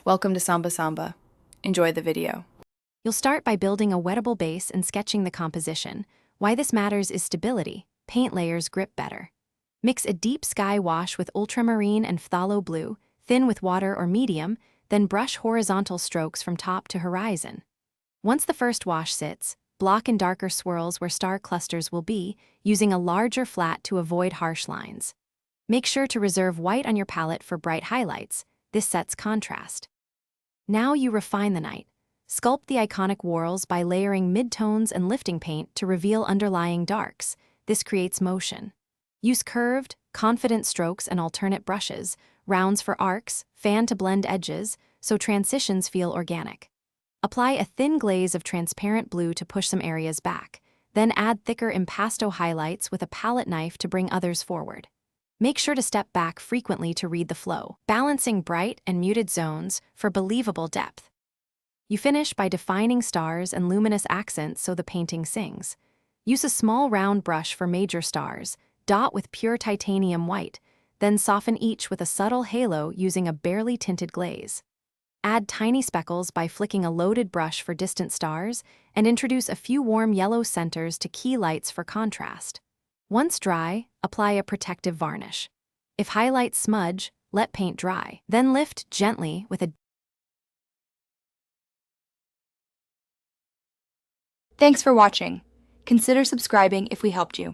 Welcome to Samba Samba. Enjoy the video. You'll start by building a wettable base and sketching the composition. Why this matters is stability. Paint layers grip better. Mix a deep sky wash with ultramarine and phthalo blue, thin with water or medium, then brush horizontal strokes from top to horizon. Once the first wash sits, block in darker swirls where star clusters will be, using a larger flat to avoid harsh lines. Make sure to reserve white on your palette for bright highlights. This sets contrast. Now you refine the night. Sculpt the iconic whorls by layering midtones and lifting paint to reveal underlying darks. This creates motion. Use curved, confident strokes and alternate brushes, rounds for arcs, fan to blend edges, so transitions feel organic. Apply a thin glaze of transparent blue to push some areas back, then add thicker impasto highlights with a palette knife to bring others forward. Make sure to step back frequently to read the flow, balancing bright and muted zones for believable depth. You finish by defining stars and luminous accents so the painting sings. Use a small round brush for major stars, dot with pure titanium white, then soften each with a subtle halo using a barely tinted glaze. Add tiny speckles by flicking a loaded brush for distant stars, and introduce a few warm yellow centers to key lights for contrast. Once dry, apply a protective varnish. If highlights smudge, let paint dry. Then lift gently with a... Thanks for watching. Consider subscribing if we helped you.